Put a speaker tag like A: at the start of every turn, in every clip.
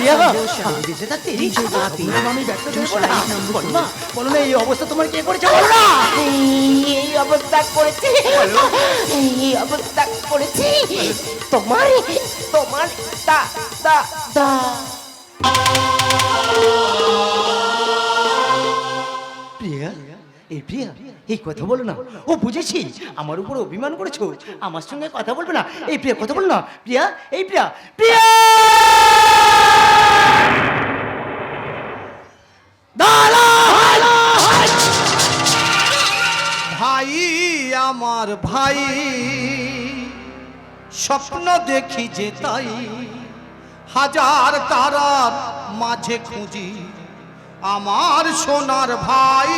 A: প্রিয়া আমি বেঁচে থাকতে আমি ব্যস্ত দেবো না। বলো না, বলো না, এই অবস্থা তোমার কে করেছে বলো না।
B: এই অবস্থা করেছে, এই অবস্থা করেছে তোমার তোমার দা দা দা।
A: প্রিয়া, এই প্রিয়া, এই কথা বলো না। ও বুঝেছি আমার উপর অভিমান করেছো, আমার সঙ্গে কথা বলবে না। এই প্রিয়া কথা বলো না। প্রিয়া, এই প্রিয়া, প্রিয়া
C: ভাই আমার ভাই, স্বপ্ন দেখি যে তাই, হাজার তারার মাঝে খুঁজি আমার সোনার ভাই।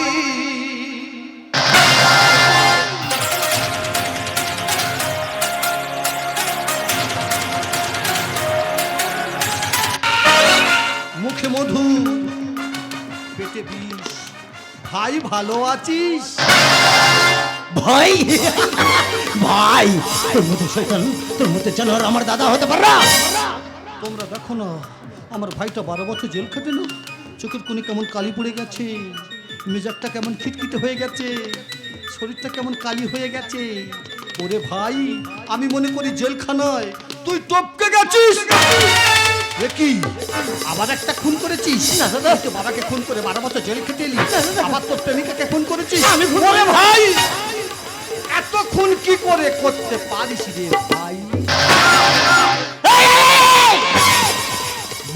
C: মুখে মধু পেটে বিষ, ভাই ভালো আছিস?
A: ভাই ভাই, তোর মতো শয়তান, তোর মতো জানোয়ার আমার দাদা হতে পারে না।
C: তোমরা দেখো না আমার ভাইটা 12 বছর জেল খেটে না, চোখের কোণে কেমন কালি পড়ে গেছে, মেজাজটা কেমন খিটখিটে হয়ে গেছে, শরীরটা কেমন কালি হয়ে গেছে। ওরে ভাই, আমি মনে করি জেলখানায় তুই টপকে গেছিস। কি আবার একটা খুন করেছিস? না দাদা, তোর বাবাকে খুন করে 12 বছর জেল খেটে এলি, আবার তোর প্রেমিকাকে খুন করেছিস। আমি ওরে ভাই, এত খুন কি করে করতে পারিস রে ভাই?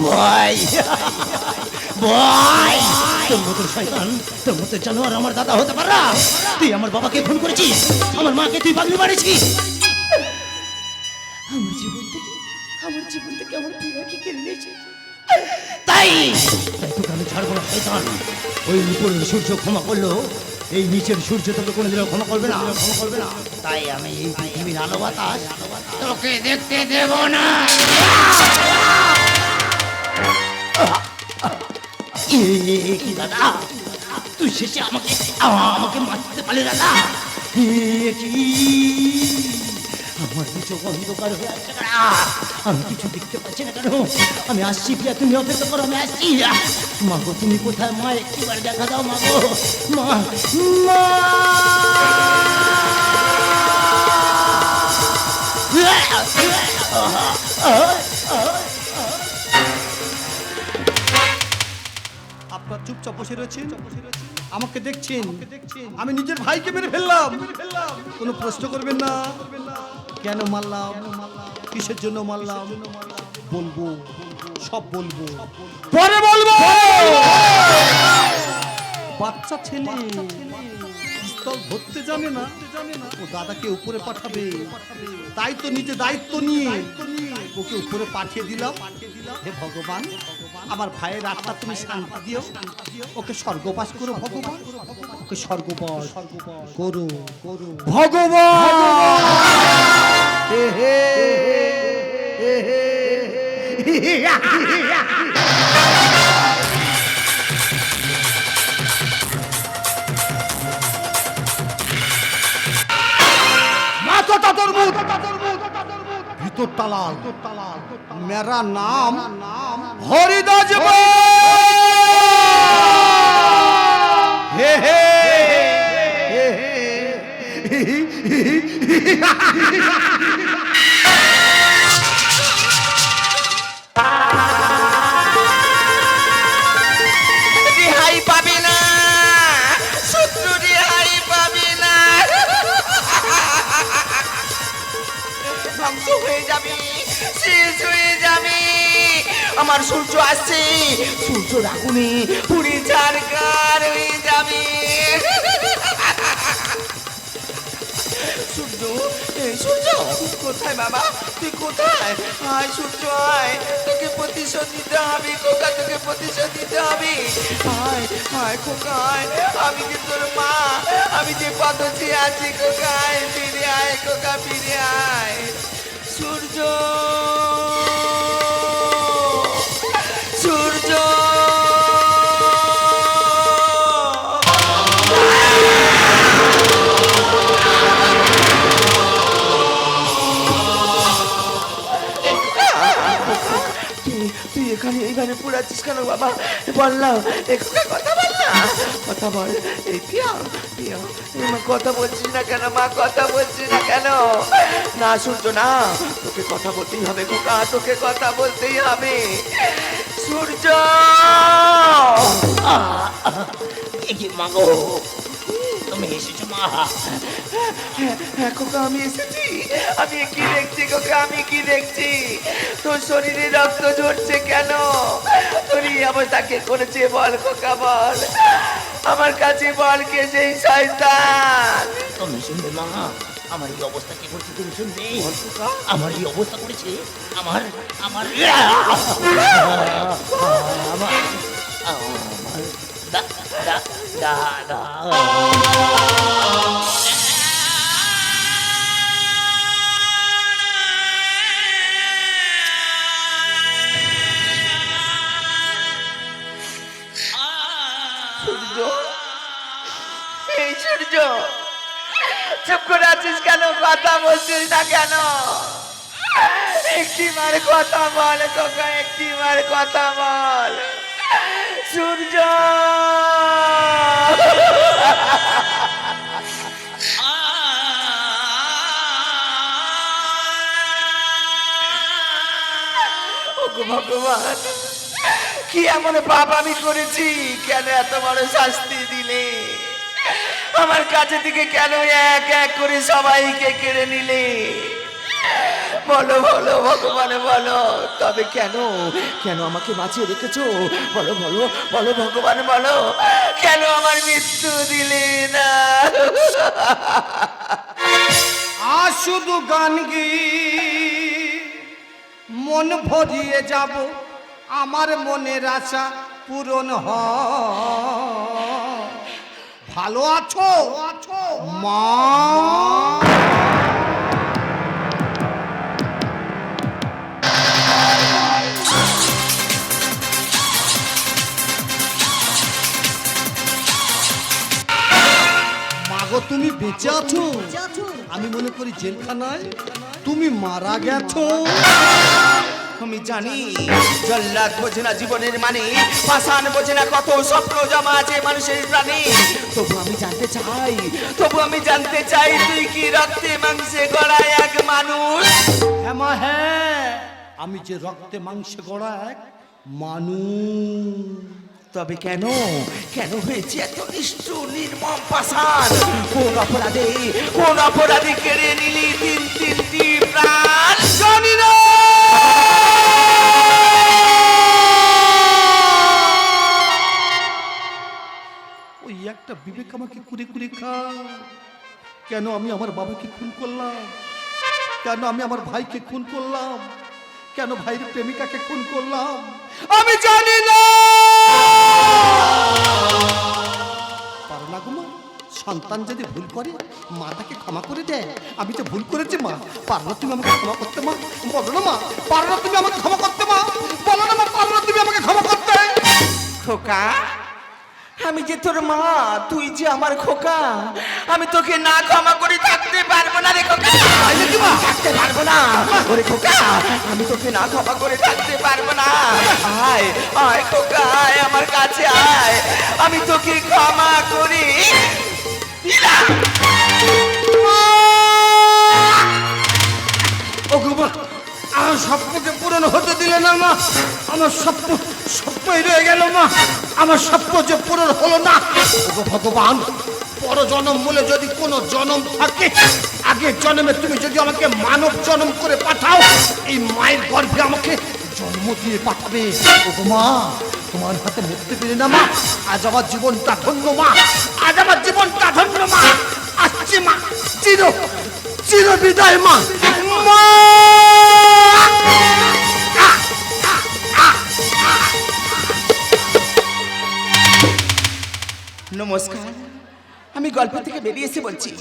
A: ভাই ভাই, তোর মতো শয়তান, তোর মতো জানোয়ার আমার দাদা হতে পারে না। তুই আমার বাবাকে খুন করেছিস, আমার মাকে তুই পাগলি মারেছিস। আমার জীবন থেকে আমার প্রিয়াকে কেড়ে নিয়েছিস। তাই তোকে আমি ছাড়বো না শয়তান। ওই উপরের সূর্য ক্ষমা করলো, এই নিচের সূর্য তোকে কোনোদিনও ক্ষমা করবে না, ক্ষমা করবে না। তাই আমি এই পৃথিবীর আলো বাতাস তোকে দেখতে দেব না। কি দাদা, তুই শেষে আমাকে আমাকে মারতে পারলি দাদা? আমার কিছু অন্ধকার হয়ে আছে, আমি কিছু দেখতে পাচ্ছি না কেন? আমি আসছি প্রিয়া, তুমি অপেক্ষা করো, আমি আসছি। মা গো, তুমি কোথায়? মা একটিবার দেখা দাও মা গো, মা মা।
C: আপনার চুপচাপ বসে রয়েছেন, আমাকে দেখছেন, আমি নিজের ভাইকে মেরে ফেললাম। কোনো প্রশ্ন করবেন না, কেন মারলাম, কিসের জন্য মারলাম, বলবো, সব বলবো, পরে বলবো। বাচ্চা ছেলে পিস্তল ধরতে জানে না, ও দাদাকে উপরে পাঠাবে, তাই তো নিজে দায়িত্ব নিয়ে ওকে উপরে পাঠিয়ে দিলাম। হে ভগবান, আমার ভাইয়ের আত্মা তুমি শান্তি দিও, ওকে স্বর্গবাস করো ভগবান, ওকে স্বর্গবাস করো ভগবান। হে হে হে হে। ভিতর তালাল, মেরা নাম হরিদাস। হে হে
B: রেহাই পাবে না, শত্রু রেহাই পাবে না, ধ্বংস হয়ে যাবে, শেষ হয়ে যাবে। আমার সূর্য আসছে, সূর্যর আগুনে পুড়ে ছারখার হয়ে যাবে। সূর্য, সূর্য কোথায় বাবা, তুই কোথায়? আয় সূর্য আয়, তোকে প্রতিশোধ নিতে হবে খোকা, তোকে প্রতিশোধ নিতে হবে। আয় আয় খোকা আয়, আমি যে তোর মা, আমি যে পথে আছি খোকা, আয় ফিরে আয় খোকা, ফিরে আয়। সূর্য, সূর্য। তুই মুখখানি এইভাবে পুরাচ্ছিস কেন বাবা? বললাম একটু কথা বল না, কথা বল। এই পিয়া পিয়া, এই মা কথা বলছিস না কেন? মা কথা বলছিস না কেন? না সূর্য না, তোকে কথা বলতেই হবে খোকা, তোকে কথা বলতেই হবে। সূর্য
A: কি মাগো, তুমি এসেছো মা?
B: হ্যাঁ খোকা আমি এসেছি। আমি কি দেখছি খোকা, আমি কি দেখছি? তোর শরীরে রক্ত ঝরছে কেন? তোর এই অবস্থা কে করেছে বল খোকা বল, আমার কাছে বল কে সেই শয়তান?
A: তুমি শুনবে মা, আমার এই অবস্থা কি করছে তুমি শুনবে? আমার এই অবস্থা করেছে আমার আমার আমার আমার দাদা।
B: সূর্য, এই সূর্য চুপ করে আছিস কেন? কথা বলছিস না কেন? একটি বার কথা বল খোকা, একটি বার কথা বল। সূর্য ওগো ভগবান, কি এমন পাপ আমি করেছি? কেন এত বড় শাস্তি দিলে? আমার কাছে থেকে কেন এক এক করে সবাইকে কেড়ে নিলে? বলো বলো ভগবান বলো, তবে কেন কেন আমাকে বাঁচিয়ে রেখেছো? বলো বলো বলো ভগবান বলো, কেন আমার মৃত্যু দিলে না?
C: আর শুধু গান গি মন ভরিয়ে যাব, আমার মনের আশা পূরণ হয়। ভালো আছো মা? মাগো তুমি বেঁচে আছো? আমি মনে করি জেলখানায় তুমি মারা গেছো।
B: আমি জানি জল্লাদ বোঝে না জীবনের মানে, পাষাণ বোঝে না কত স্বপ্ন জমা আছে মানুষের প্রাণে। তবু আমি জানতে চাই, তবু আমি জানতে চাই, তুই কি রক্তে মাংসে গড়া এক মানুষ?
C: হ্যাঁ মা হ্যাঁ, আমি যে রক্তে মাংসে গড়া এক মানুষ।
B: তবে কেন কেন হয়েছে এত নিষ্ঠুর নির্মম পাষাণ? কোন অপরাধে কেড়ে নিলি তিনটি প্রাণ?
C: জানি না। ওই একটা বিবেক আমাকে কুড়ে কুড়ে খায়। কেন আমি আমার বাবাকে খুন করলাম? কেন আমি আমার ভাইকে খুন করলাম? কেন ভাইয়ের প্রেমিকাকে খুন করলাম? আমি জানি না। পারো না গো মা, সন্তান যদি ভুল করে মা তাকে ক্ষমা করে দেয়। আমি তো ভুল করেছি মা, পারো না তুমি আমাকে ক্ষমা করতে মা? বলো না মা, পারো না তুমি আমাকে ক্ষমা করতে মা? বলো না মা, পারো না তুমি আমাকে ক্ষমা করতে?
B: খোকা, আমি যে তোর মা, তুই যে আমার খোকা, আমি তোকে না ক্ষমা করে থাকতে পারবো না রে খোকা, থাকতে পারবো না। ওরে খোকা, আমি তোকে না ক্ষমা করে থাকতে পারবো না। আয় আয় খোকা, আয় আমার কাছে আয়, আমি তোকে ক্ষমা করি দিলাম।
C: আমার স্বপ্নকে পূরণ হতে দিলে না মা। আমার স্বপ্নই রয়ে গেল মা। আমার স্বপ্ন যে পূরণ হলো না। ওগো ভগবান, পর জন্ম বলে যদি কোনো জন্ম থাকে, আগের জন্মে তুমি যদি আমাকে মানব জন্ম করে পাঠাও, এই মায়ের গর্ভে আমাকে জন্ম দিয়ে পাঠাবে। ওগো মা, তোমার হাতে মরতে পেরে না মা, আজ আমার জীবনটা ধন্য মা, আজ আমার জীবনটা ধন্য মা। আসছি মা, চির বিদায় মা। মা
B: নমস্কার, আমি গল্প থেকে বেরিয়ে এসে বলছি,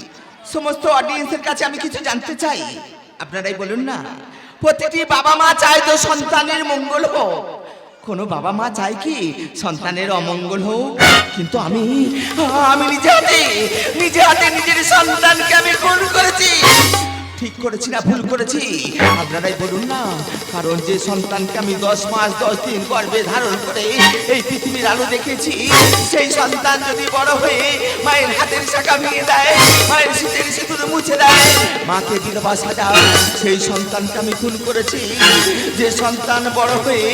B: সমস্ত অডিয়েন্সের কাছে আমি কিছু জানতে চাই। আপনারাই বলুন না, প্রতিটি বাবা মা চায় তো সন্তানের মঙ্গল হোক। কোনো বাবা মা চায় কি সন্তানের অমঙ্গল হোক? কিন্তু আমি নিজে হাতে নিজের সন্তানকে আমি খুন করেছি। ঠিক করেছি না ভুল করেছি আপনারাই বলুন না। কারণ যে সন্তানকে আমি 10 মাস 10 দিন গর্ভে ধারণ করে এই পৃথিবীর আলো দেখেছি, সেই সন্তান যদি বড় হয়ে মায়ের হাতের শাখা ভেঙে দেয়, মায়ের শীতের সিঁদুর মুছে দেয়, মাকে বিধবা সাজায়, সেই সন্তানকে আমি খুন করেছি। যে সন্তান বড় হয়ে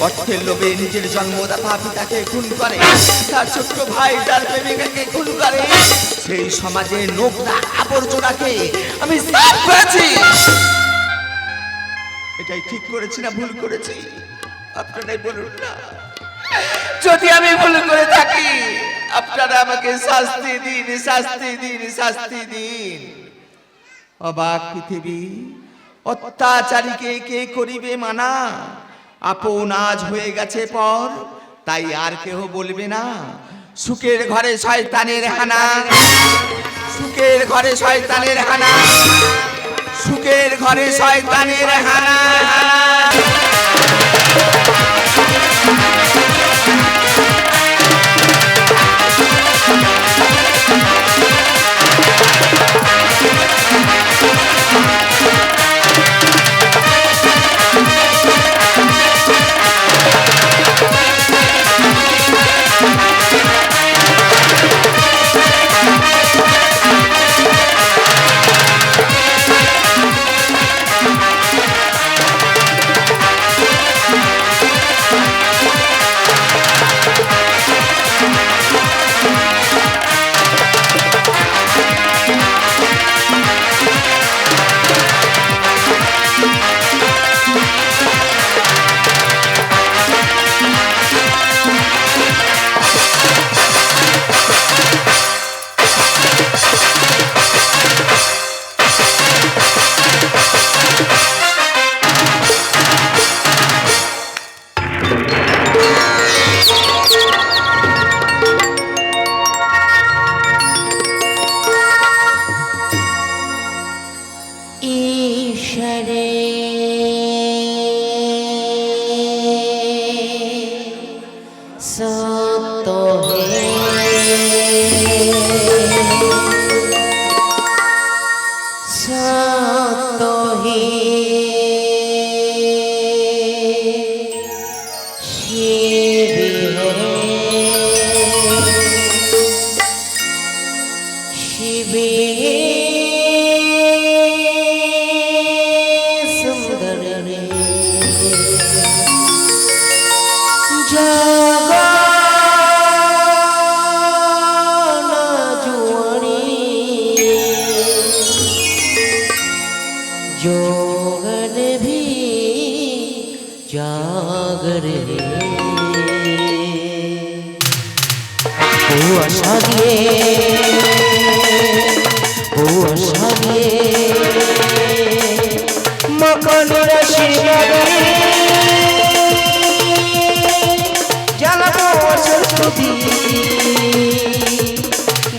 B: অর্থের লোভে নিজের জন্মদাতা পিতাকে খুন করে, তার ছোট্ট ভাই তার প্রেমিকাকে খুন করে, সেই সমাজে নোংরা আবর্জনাকে আমি সাফ করেছি। এটাই ঠিক করেছি না ভুল করেছি আপনারাই বলুন না। যদি আমি ভুল করে থাকি আপনারা আমাকে শাস্তি দিন, শাস্তি দিন, শাস্তি দিন। অবাক পৃথিবী, অত্যাচারীকে কে করিবে মানা? আপন আজ হয়ে গেছে পর, তাই আর কেহ বলবে না। সুখের ঘরে শয়তানের হানা, সুখের ঘরে শয়তানের হানা, সুখের ঘরে শয়তানের হানা।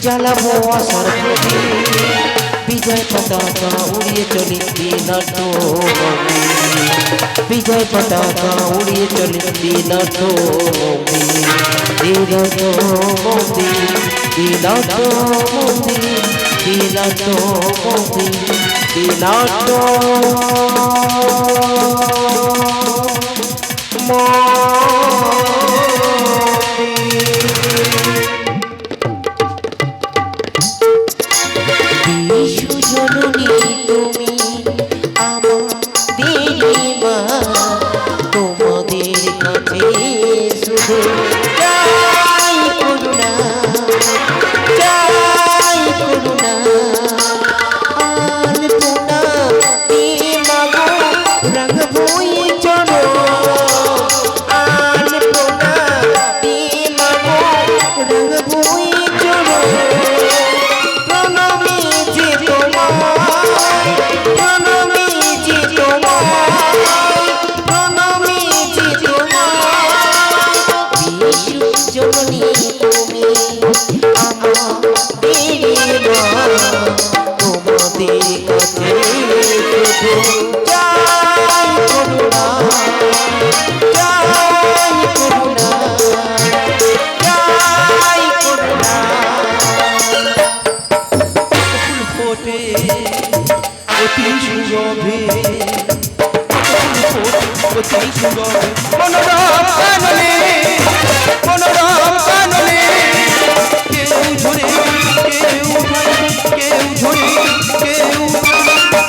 D: জ্বালাবো আসার প্রতি বিজয় পতাকা উড়িয়ে চলে দিনার্থ, বিজয় পতাকা উড়িয়ে চলে দিনার্থ, দিনার্থ মন্দির, দিনার্থ মন্দির, দিনার্থ মন্দির, দিনার্থ
B: সুরভে মনোরম কাননে মনোরম কাননে কেউ ঝরে কেউ উঠায় কেউ ঝরে কেউ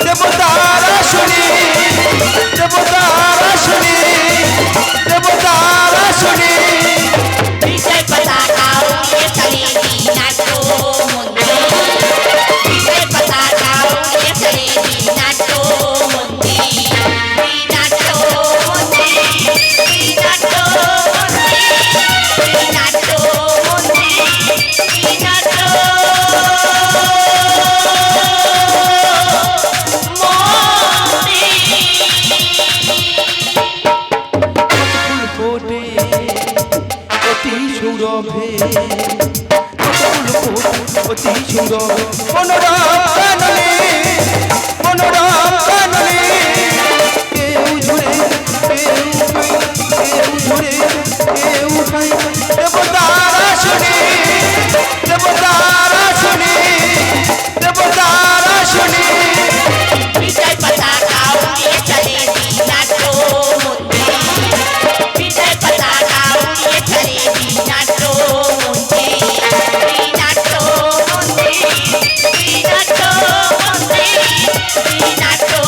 B: দেবতারা শুনে দেবতারা শুনে দেবতারা শুনে
E: विजय पताका उड़े चलेगी नाचो मुंदी विजय पताका उड़े चलेगी नाचो मुंदी नाचो मुंदी नाचो मुंदी नाचो मुंदी नाचो
B: ফোটে অতি সৌরভে অতি সৌরভে মনোরম কাননে মনোরম কাননে কেউ ঝরে কেউ ঝরে কেউ উঠায় দেবতারা শুনে দেবতারা শুনে দেবতারা শুনে
E: विजय पताका उड़े चलेगी नाचो मुंदी विजय पताका उड़े चलेगी नाचो मुंदी नाचो मुंदी नाचो मुंदी नाचो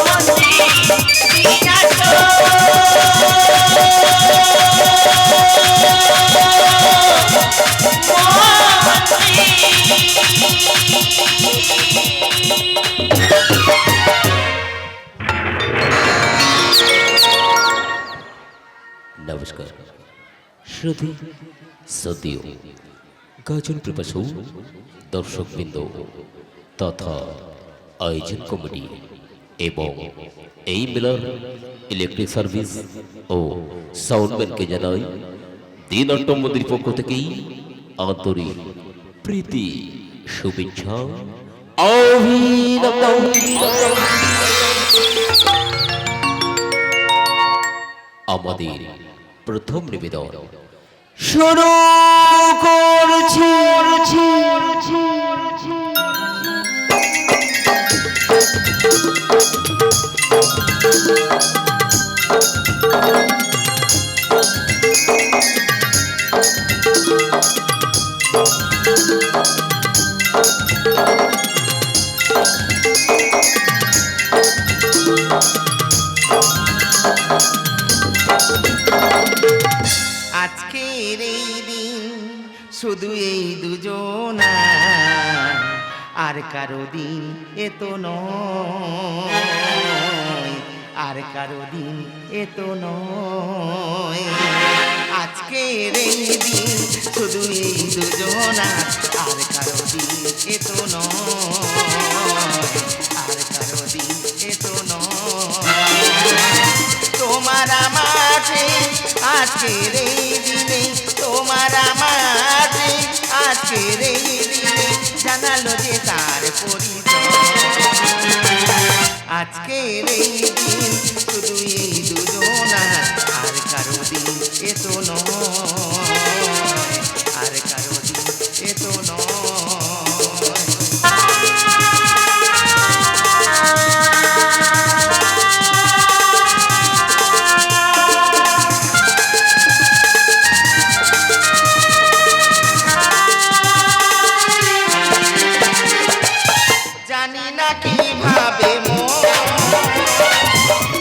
E: मुंदी नाचो
D: নমস্কার শ্রোতি সতীয় গাজন প্রবাসী দর্শকবৃন্দ তথা আয়োজন কমিটি এবং এই মেলার ইলেকট্রিক সার্ভিস ও সাউন্ডম্যানকে জানাই দিনাট্যম মন্দির পক্ষ থেকেই আন্তরিক প্রীতি শুভেচ্ছা অভিনন্দন। আমাদের প্রথম নিবেদন শুরু করছি।
B: আজকের এই দিন শুধু এই দুজনা আর কারো দিন এত নয় আর কারো দিন এত নয় আজকের এই দিন শুধু এই দুজনা আর কারো দিন এত নয় আর কারো দিন এত নয় তোমার আমাকে আজকের এই দিনে তোমার আমাকে আজকের এই দিনে জানালো যে তার পরিচয় আজকের এই দিন শুধু এই দুজনা আর কারো দিন এত নয় আর কারো দিন এত নয় জানি না কিভাবে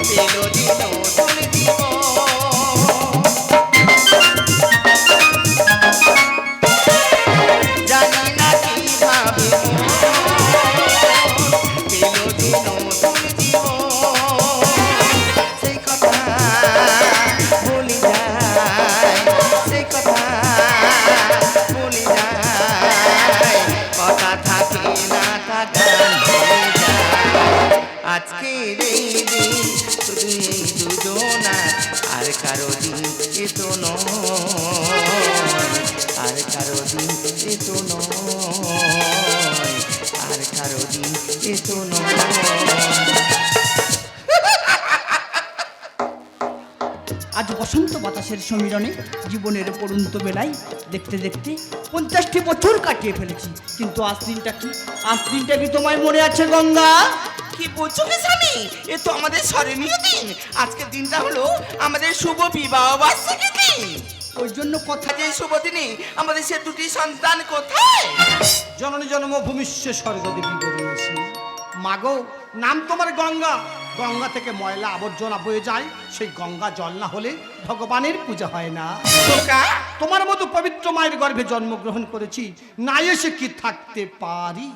B: পেল দিন নতুন জানি না কিভাবে পেল দিন নতুন সেই কথা ভুলি যায় সেই কথা ভুলি যায় কথা থাকে না থাকা আজকের এই দিন শুধু এই দুজনা আর কারো দিন এত নয় আর কারো দিন এত নয় আর কারো দিন এত নয়
F: আজ বসন্ত বাতাসের সমীরণে জীবনের পড়ন্ত বেলায় দেখতে দেখতে 50টি বছর কাটিয়ে ফেলেছি, কিন্তু আজ দিনটা কি তোমায় মনে আছে গঙ্গা?
B: কি বলছো কি স্বামী? এ তো আমাদের স্মরণীয় দিন। আজকের দিনটা হলো আমাদের শুভ বিবাহ বার্ষিকী দিন।
C: ওই জন্য কথা
B: আজ এই শুভ দিনে আমাদের সে দুটি সন্তান কোথায়?
C: জননী জন্মভূমিষ্য স্বর্গদেবী বেরিয়েছি। মাগো, নাম তোমার গঙ্গা। গঙ্গা থেকে ময়লা আবর্জনা বয়ে যায়, সেই গঙ্গা জল না হলে ভগবানের পূজা হয় না।
B: খোকা,
C: তোমার মতো পবিত্র মায়ের গর্ভে জন্মগ্রহণ করেছি, না এসে কি থাকতে পারি?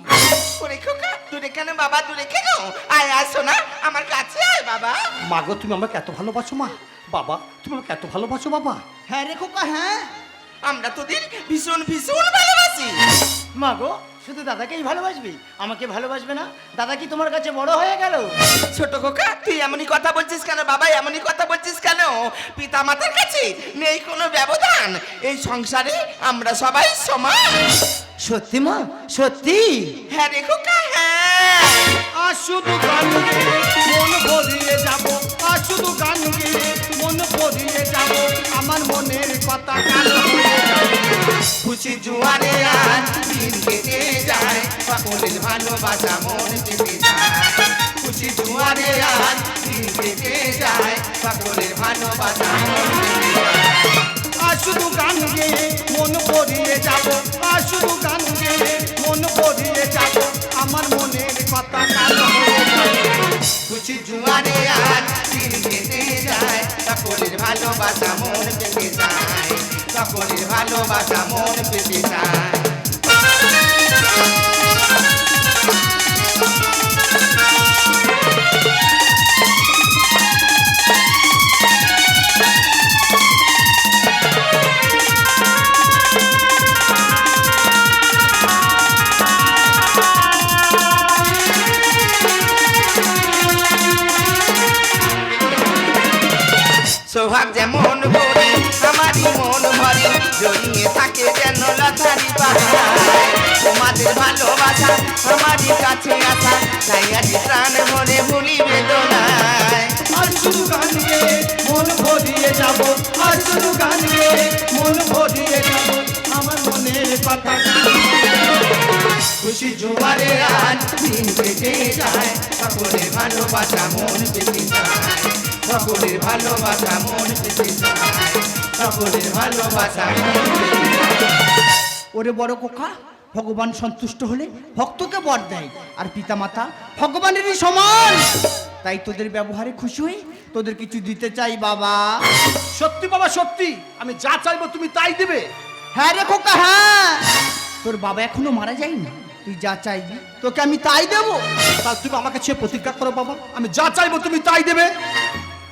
B: ওরে খোকা, দূরে কেন বাবা, দূরে কেন? আয় আসো না, আমার কাছে আয় বাবা।
C: মাগো, তুমি আমাকে এত ভালোবাসো মা। বাবা, তুমি আমাকে এত ভালোবাসো বাবা।
F: হ্যাঁ রে খোকা, হ্যাঁ।
B: আমরা তোদের ভীষণ ভীষণ ভালোবাসি।
A: মা গো, শুধু দাদাকেই ভালোবাসবি, আমাকে ভালোবাসবে না? দাদা কি তোমার কাছে বড় হয়ে গেল?
B: ছোট খোকা, তুই এমনই কথা বলছিস কেন বাবা? এমনই কথা বলছিস কেন? পিতা মাতার কাছে নেই কোনো ব্যবধান। এই সংসারে আমরা সবাই সমান।
A: সত্যি মা, সত্যি?
B: হ্যাঁ রে খোকা, হ্যাঁ।
C: আর শুধু গান গেয়ে মন ভরিয়ে যাব, আর শুধু গান গেয়ে মন ভরিয়ে যাব, আমার মনের কথা কাল হয়ে যাবে।
B: খুশি জুয়ারে আজ দিন কেটে যায়, সকলের ভালোবাসা মন পেতে যায়। খুশি জুয়ারে আজ দিন কেটে যায়, সকলের ভালোবাসা মন পেতে যায়।
C: আর শুধু গান গেয়ে মন ভরিয়ে যাব, আর শুধু গান গেয়ে মন ভরিয়ে যাব, আমার মনের কথা কাল হয়ে যাবে।
B: খুশি জুয়ারে আজ দিন কেটে যায়, সকলের ভালোবাসা মন পেতে যায়। সকলের ভালোবাসা মন পেতে যায়। সোহাগ যেমন বলি আমারই মন ভরে, জড়িয়ে থাকে যেন লতারি পাহাড়। তোমাদের ভালোবাসা আমারই কাছে আসা, তাই আজ প্রাণ ভরে ভুলি বেদনায়।
C: আর শুধু গান গেয়ে মন ভরিয়ে যাব, আর শুধু গান গেয়ে মন ভরিয়ে যাব, আমার মনের কথা কাল হয়ে যাবে।
B: খুশি জোয়ারে আজ দিন কেটে যায়, সকলের ভালোবাসা মন পেতে যায়। সকলের ভালোবাসা মন পেতে যায়। সকলের ভালোবাসা মন পেতে যায়।
F: ওরে বড় খোকা, ভগবান সন্তুষ্ট হলে ভক্তকে বর দেয়, আর পিতামাতা ভগবানেরই সমান। তাই তোদের ব্যবহারে খুশি হই, তোদের কিছু দিতে চাই বাবা।
C: সত্যি বাবা, সত্যি আমি যা চাইবো তুমি তাই দেবে?
F: হ্যাঁ রে খোকা, হ্যাঁ। তোর বাবা এখনো মারা যায়নি, তুই যা চাইবি তোকে আমি তাই দেবো।
C: তাহলে তুমি আমাকে ছুঁয়ে প্রতিজ্ঞা করো বাবা, আমি যা চাইবো তুমি তাই দেবে?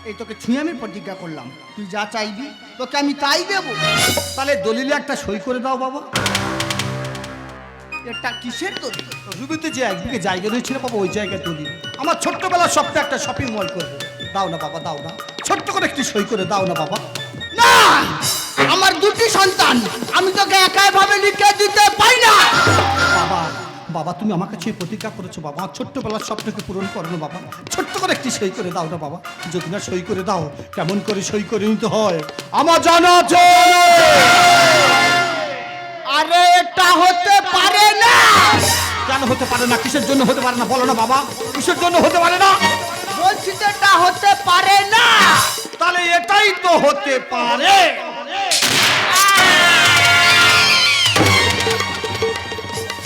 F: এই তোকে ছুঁয়ে আমি প্রতিজ্ঞা করলাম, তুই যা চাইবি তোকে আমি তাই দেবো।
C: তাহলে দলিলে একটা সই করে দাও বাবা।
F: এটা কিসের দলিল?
C: রুবিতে যে একদিকে জায়গা রয়েছিল বাবা, ওই জায়গায় দলিল। আমার ছোট্টবেলার স্বপ্ন একটা শপিং মল করবো। দাও না বাবা, দাও না, ছোট্ট করে একটি সই করে দাও না বাবা।
F: না, আমার দুটি সন্তান, আমি তোকে একাই ভাবে লিখে দিতে পারি না।
C: বাবা, বাবা তুমি আমাকে ছুঁয়ে প্রতিজ্ঞা করেছো বাবা, আমার ছোট্টবেলার স্বপ্নকে পূরণ করো না বাবা, ছোট্ট করে একটি সই করে দাও না বাবা। যদি না সই করে দাও, কেমন করে সই করে নিতে হয় আমার জানা আছে।
F: আরে এটা হতে পারে না।
C: কেন হতে পারে না? কিসের জন্য হতে পারে না বলো না বাবা, কিসের জন্য হতে পারে না?
F: বলছি তো এটা হতে পারে না।
C: তাহলে এটাই তো হতে পারে।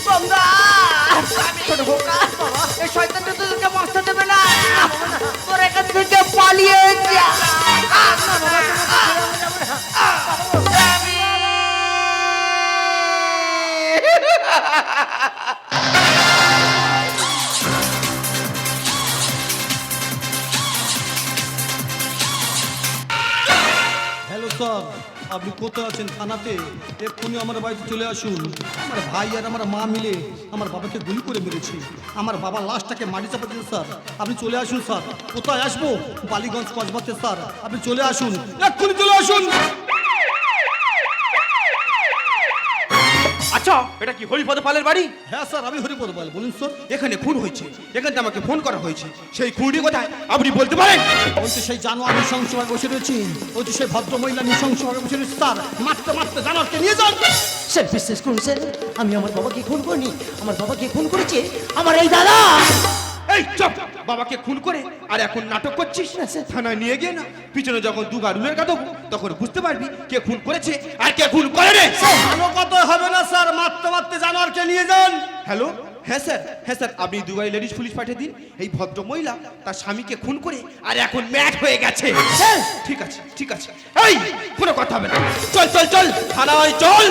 F: গঙ্গা, ছোট খোকা, এই শয়তানটা তোদেরকে বাঁচতে দেবে না। তোর এখান থেকে পালিয়ে যা।
C: হ্যালো স্যার, আপনি কোথায় আছেন? থানাতে এক্ষুনি আমার বাড়িতে চলে আসুন। আমার ভাই আর আমার মা মিলে আমার বাবাকে গুলি করে মেরেছে। আমার বাবা লাশটাকে মাটি চাপা দিয়েছে স্যার, আপনি চলে আসুন স্যার। কোথায় আসবো? বালিগঞ্জ কসবাতে স্যার, আপনি চলে আসুন, এক্ষুনি চলে আসুন।
G: আচ্ছা, এটা কি হরিপদ পালের বাড়ি?
C: হ্যাঁ স্যার, আমি হরিপদ পাল, বলুন স্যার।
G: এখানে খুন হয়েছে, এখান থেকে আমাকে ফোন করা হয়েছে। সেই খুনটি কোথায় আপনি বলতে পারেন?
C: ওই তো সেই জানোয়ার নৃশংসভাবে বসে রয়েছে, ওই তো সেই ভদ্র মহিলা নৃশংসভাবে বসে রয়েছে স্যার। মারতে মারতে জানোয়ারকে নিয়ে যান।
A: স্যার বিশ্বাস করুন স্যার, আমি আমার বাবাকে খুন করিনি, আমার বাবাকে খুন করেছে আমার এই দাদা।
G: এই চুপ! বাবাকে খুন করে আর এখন নাটক করছিস? থানায় নিয়ে গিয়ে না পিছনে যখন দুবার রুলের কাঁদব তখন বুঝতে পারবি কে খুন করেছে আর কে খুন করে রে।
C: ভালো কত হবে না স্যার, মারতে মারতে জানোয়ারকে নিয়ে যান।
G: হ্যালো, হ্যাঁ স্যার আপনি দুবাই লেডিস পুলিশ পাঠিয়ে দিন। এই ভদ্র মহিলা তার স্বামীকে খুন করে আর এখন ম্যাট হয়ে গেছে। ঠিক আছে এই কোনো কথা হবে না, চল থানায় চল।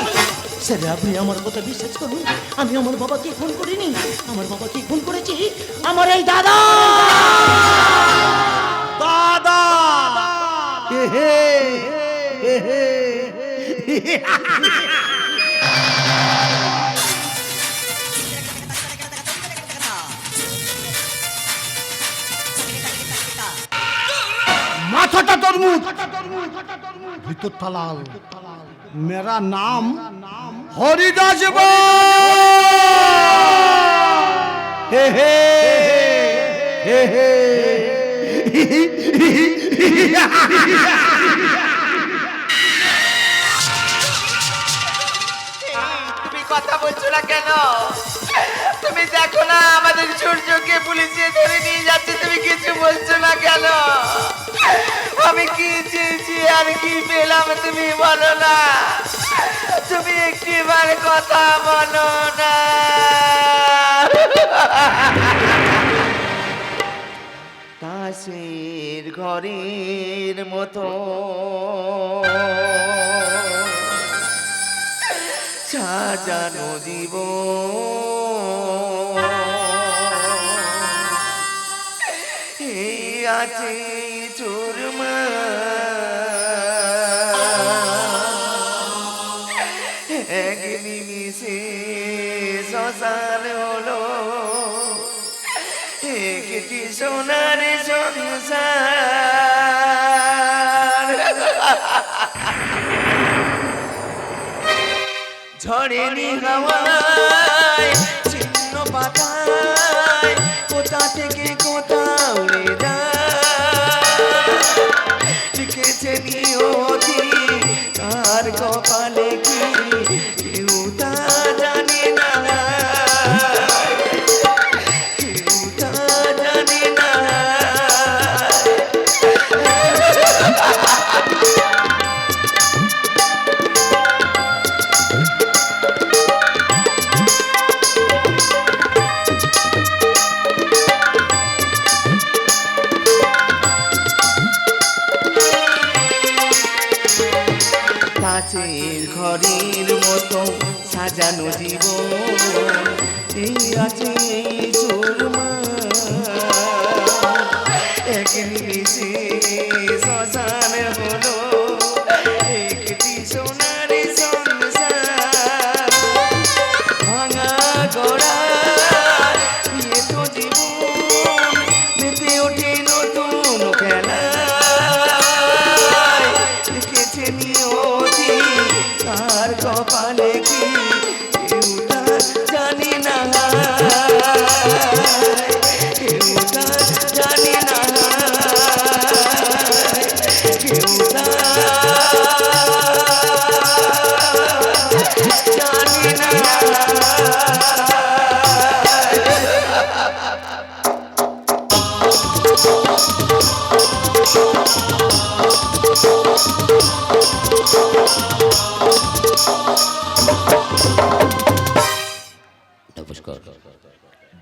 A: স্যার আপনি আমার কথা বিশ্বাস করুন, আমি আমার বাবাকে খুন করিনি। আমার বাবাকে খুন করেছি আমার এই দাদা।
C: দাদা মাথাটা তরমুজ, ভিতরটা লাল। মেরা নাম হরিদাস হে হে হে হে।
B: তুমি কথা বলছো না কেন? তুমি দেখো না আমাদের সূর্যকে পুলিশে ধরে নিয়ে যাচ্ছে, তুমি কিছু বলছো না কেন? আমি কি চেয়েছি আর কি পেলাম তুমি বলো না, তুমি একটিবার কথা বলো না। তাসের ঘরের মতো সাজানো জীবন এই আছে চুরমা, এক নিমিষে শ্মশান হলো একটি সোনার সংসার। ঝড়েনি হাওয়ায় ছিন্ন পাতায় কোথা থেকে কোথা উড়ে যায়, লিখেছে নিয়তি কার কপালে কি কেউ তা জানে না, কেউ তা জানে না। কাছের ঘরের মতো সাজানো জীবন এই আছে সুরমা, এক নিমিষে শ্মশান হলো একটি সোনার সংসার। ভাঙা গড়া নিয়ে তো জীবন মেতে ওঠে নতুন খেলা, লিখেছে নিয়তি তার কপালে কি কেউ তা জানি না, কেউ তা জানি না, কেউ তা জানি না।
D: নমস্কার।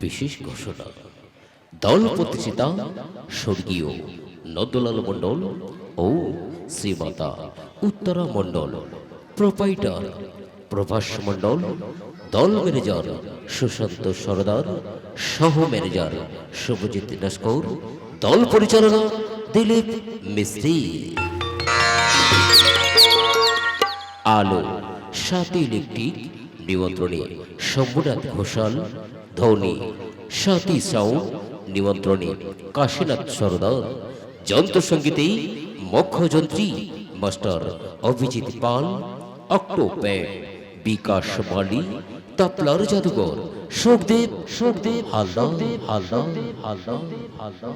D: বিশেষ ঘোষণা, দল প্রতিষ্ঠাতা স্বর্গীয় নন্দলাল মণ্ডল ও শ্রীমাতা উত্তরা মণ্ডল, প্রোপাইটার প্রভাস মণ্ডল, দল ম্যানেজার সুশান্ত সরদার, সহ ম্যানেজার শুভজিৎ নস্কর, দল পরিচালনা দিলীপ মিস্ত্রি। আলো সাথী ইলেকট্রিক নিমন্ত্রণে শম্ভুনাথ ঘোষাল, ধোনি সাথী সাউন্ড নিমন্ত্রণে কাশীনাথ সরদার, যন্ত্রসঙ্গীতে মুখ্যযন্ত্রী মাস্টার অভিজিৎ পাল, অক্টোপ্যাড বিকাশ মালি, তপলার জাদুঘর সুখদেব হালদার হালদার হালদার হালদার।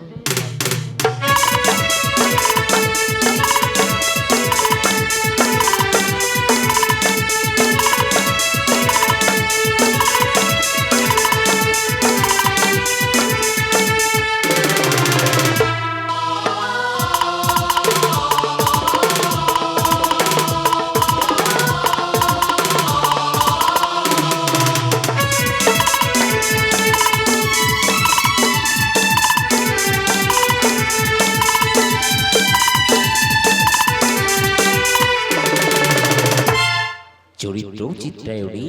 D: চরিত্র চিত্রায়ণী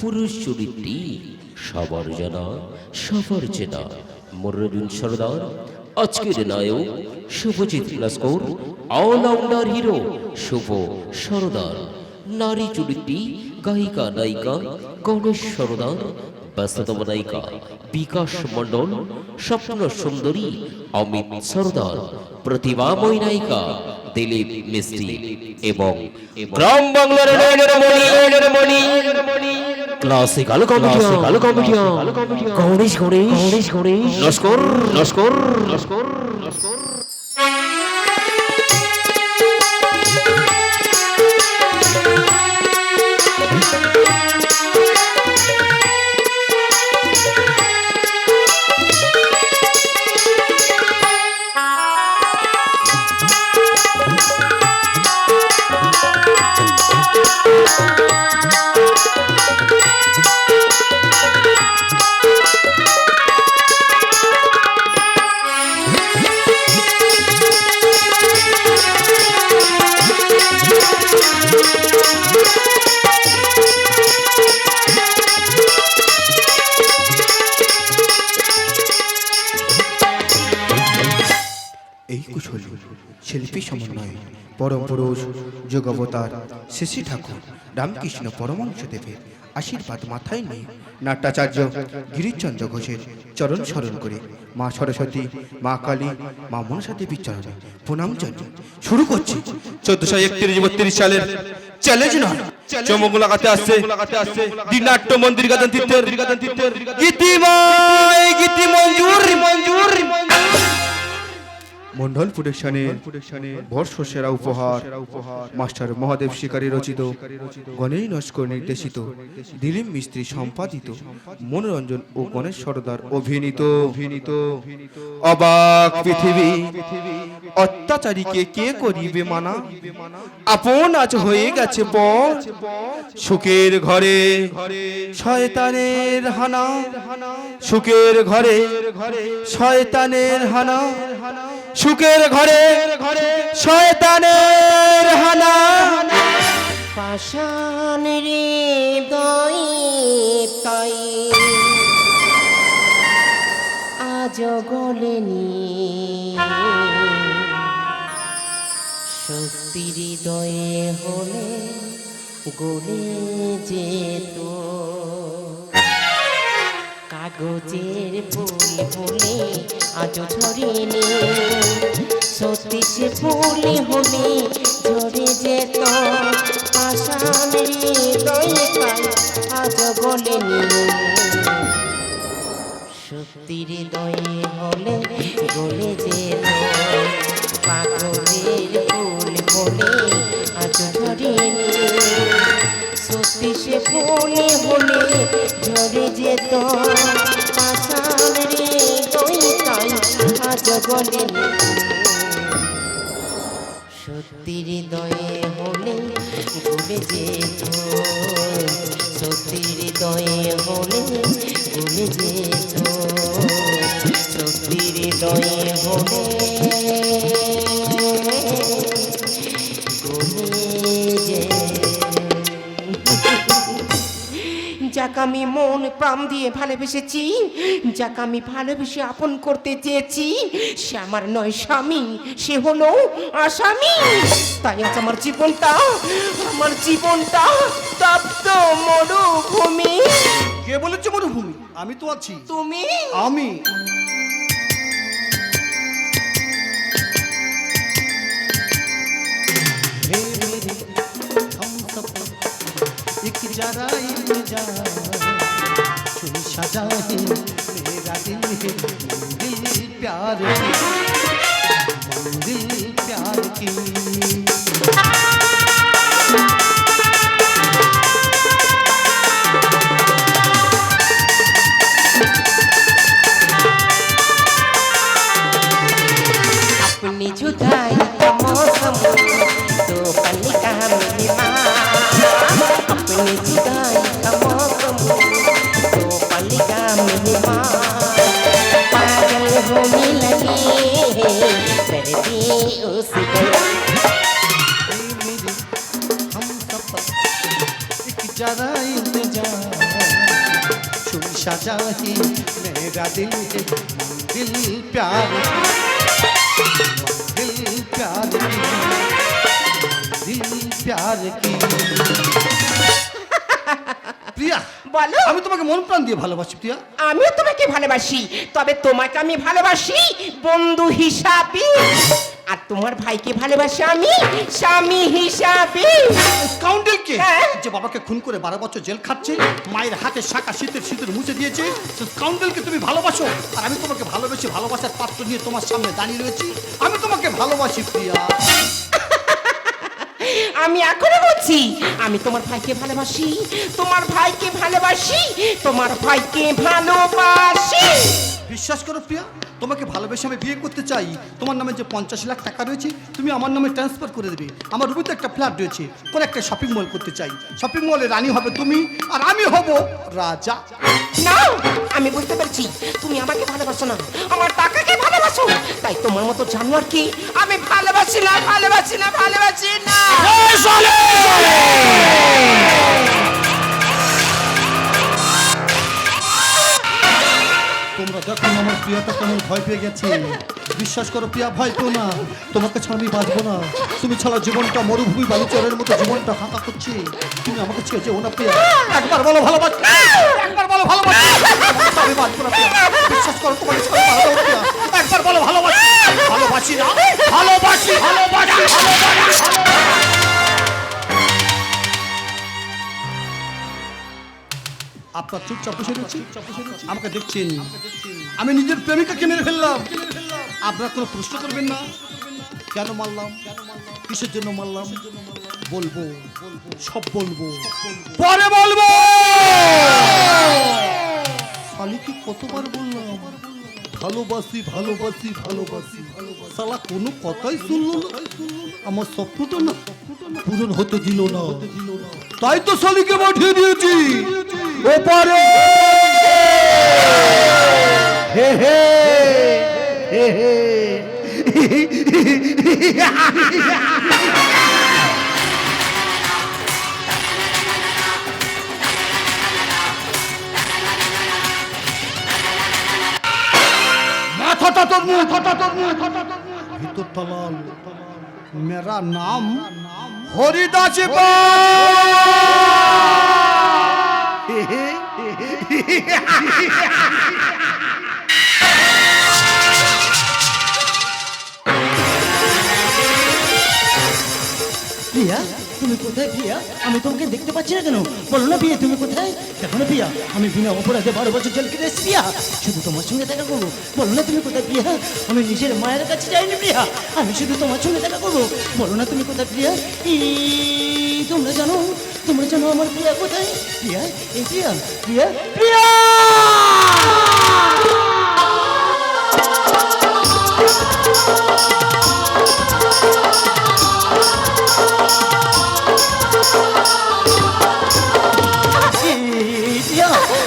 D: পুরুষ চরিত্রী সবার জানা সবার চেনা মনোরঞ্জন সরদার আজকের নায়ক শুভজিৎ লস্কর অলরাউন্ডার হিরো শুভ সরদার নারী চরিত্রী গায়িকা নায়িকা গণেশ সরদার ব্যস্ততম নায়িকা বিকাশ মণ্ডল স্বপ্ন সুন্দরী অমিত সরদার প্রতিভাময় নায়িকা দিলীপ মিস্ত্রি এবং গ্রাম বাংলার নয়নের মণি ক্লাসিক্যাল কমেডিয়ান গণেশ নস্কর
B: এই কুশলী শিল্পী সমন্বয় পরম পুরুষ যোগাবতার শ্রী ঠাকুর রামকৃষ্ণ পরমহংসদেবের আশীর্বাদ মাথায় নিয়ে নাট্যাচার্য গিরিশচন্দ্র ঘোষের চরণ স্মরণ করে মা সরস্বতী, মা কালী, মা মনসা দেবীর চরণে প্রণাম জানিয়ে শুরু করছি
G: 1431-32 সালের চ্যালেঞ্জ না চমক লাগাতে আসছে দিনাট্য মন্দির গাজন তীর্থের গীতিময় গীতি মঞ্জুর মন্ডল প্রোডাকশনের বর্ষসেরা উপহার মাস্টার মহাদেব শিকারী রচিত, গণেশ নস্কর নির্দেশিত, দিলীপ মিস্ত্রি সম্পাদিত, মনোরঞ্জন ও গণেশ সরদার অভিনীত অবাক পৃথিবী অত্যাচারীকে কে করিবে মানা, আপন আজ হয়ে গেছে পর সুখের ঘরে শয়তানের হানা, সুখের ঘরে শয়তানের হানা, সুখের ঘরে শয়তানের হানা।
E: পাষাণ হৃদয় তাই আজ গলেনি, সত্যি হৃদয়ে হলে গলে যেত, কাগজের ফুল হলে আজ ঝরেনি, সত্যি সে ফুল হলে ঝরে যেত, পাষাণ হৃদয় তাই আজ গলেনি, সত্যি হৃদয়ে হলে গলে যেত, কাগজের ফুল হলে আজ ঝরেনি, সত্যি সে ফুল হলে ঝরে যেত, পাষাণ হৃদয় তাই আজ গলেনি, সত্যি হৃদয়ে হলে গলে যেত, সত্যি হৃদয়ে হলে গলে যেত, সত্যি হৃদয়ে হলে যাকে আমি মন প্রাণ দিয়ে ভালোবেসেছি, যাকে আমি ভালোবেসে আপন করতে চেয়েছি, সে আমার নয় স্বামী, সে হলো আসামি। তাই আজ আমার জীবনটা তপ্ত মরুভূমি।
C: কে বলেছে মরুভূমি? আমি তো আছি।
E: তুমি?
C: আমি एक जरा इंतजार चुन सजा है मेरा दिल है मंजिल प्यार की
E: अपनी जुदाई का मौसम तो पल का मेहमान, अपनी जुदाई का मौसम तो पल का मेहमान, पागल होने लगे हैं दर्दी उस गया।
C: जरा इंतजार फूल सजा ही मेरा दिल है दिल प्यार की दिल प्यार की दिल प्यार की প্রিয়া
E: বলো
C: আমি তোমাকে মন প্রাণ দিয়ে ভালোবাসি প্রিয়া
E: আমিও তোমাকে ভালোবাসি, তবে তোমাকে আমি ভালোবাসি বন্ধু হিসাবে, আর তোমার ভাইকে ভালোবাসি আমি স্বামী হিসাবে।
C: স্কাউন্ডেলকে
E: হ্যাঁ।
C: যে বাবাকে খুন করে 12 বছর জেল খাচ্ছে, মায়ের হাতে শাখা শীতের শীতের মুছে দিয়েছে, সে স্কাউন্ডেলকে তুমি ভালোবাসো, আর আমি তোমাকে ভালোবেসে ভালোবাসার পাত্র নিয়ে তোমার সামনে দাঁড়িয়ে রয়েছি। আমি তোমাকে ভালোবাসি প্রিয়া।
E: আমি এখনো বলছি আমি তোমার ভাইকে ভালোবাসি, তোমার ভাইকে ভালোবাসি, তোমার ভাইকে ভালোবাসি।
C: বিশ্বাস করো প্রিয়া, তোমাকে ভালোবেসে আমি বিয়ে করতে চাই। তোমার নামে যে 50 লাখ টাকা রয়েছে তুমি আমার নামে ট্রান্সফার করে দেবে। আমার রুবিতে একটা ফ্ল্যাট রয়েছে, কোনো একটা শপিং মল করতে চাই। শপিং মলে রানী হবে তুমি, আর আমি হব রাজা।
E: না, আমি বুঝতে পারছি তুমি আমাকে ভালোবাসো না, আমার টাকাকে ভালোবাসো, তাই তোমার মতো জানোয়ারকে আমি ভালোবাসি না, ভালোবাসি না, ভালোবাসি না।
C: তোমরা দেখো না আমার প্রিয়াটা কেমন ভয় পেয়ে গেছে। বিশ্বাস করো প্রিয়া, ভয় পেও না, তোমাকে ছাড়া আমি বাঁচবো না। তুমি ছাড়া জীবনটা মরুভূমি বালুচরের মতো জীবনটা ফাঁকা করছে। তুমি আমাকে ছেড়ে যেও না প্রিয়া। একবার বলো ভালোবাসি, একবার বলো ভালোবাসি, আমি বাঁচবো না প্রিয়া। বিশ্বাস করো তোমাকে ছাড়া বাঁচবো না প্রিয়া। একবার বলো ভালোবাসি, ভালোবাসি না, ভালোবাসি, ভালোবাসি, ভালোবাসি। আপনার চুপচাপ বসে রয়েছি, আমাকে দেখছেন, আমি নিজের প্রেমিকাকে মেরে ফেললাম। আপনারা কোনো প্রশ্ন করবেন না কেন মারলাম, কিসের জন্য মারলাম, বলবো, সব বলবো, পরে বলবো। শালিকে কতবার বললাম ভালোবাসি, ভালোবাসি, ভালোবাসি, শালা কোনো কথাই শুনলো না। আমার স্বপ্নটা না পূরণ হতে দিল না, তাই তো শালিকে পাঠিয়ে দিয়েছি ওপারে। হে হে হে হে। মাথাটা তোর মুখ, ভিতরটা লাল। মেরা নাম হরিদাস
A: প্রিয়া, তুমি কোথায় প্রিয়া? আমি তোমাকে দেখতে পাচ্ছি না কেন? বলো না প্রিয়া, তুমি কোথায়? দেখো না প্রিয়া, আমি বিনা অপরাধে 12 বছর জেল কেটে এসেছি প্রিয়া, শুধু তোমার সঙ্গে দেখা করবো। বলো না তুমি কোথায় প্রিয়া? আমি নিজের মায়ের কাছে যাইনি প্রিয়া, আমি শুধু তোমার সঙ্গে দেখা করবো। বলো না তুমি কোথায় প্রিয়া? তোমরা জানো আমার প্রিয়া কোথায়? প্রিয়া, এই প্রিয়া, প্রিয়া, প্রিয়া।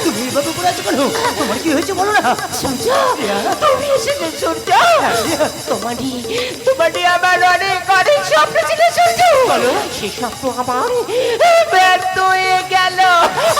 A: তুমি এইভাবে পড়ে আছো কেন? তোমার কি হয়েছে বলো না।
E: সূর্য, তুমি এসেছো সূর্য। তোমারই আমার অনেক অনেক স্বপ্ন ছিল সূর্য। সে স্বপ্ন আমার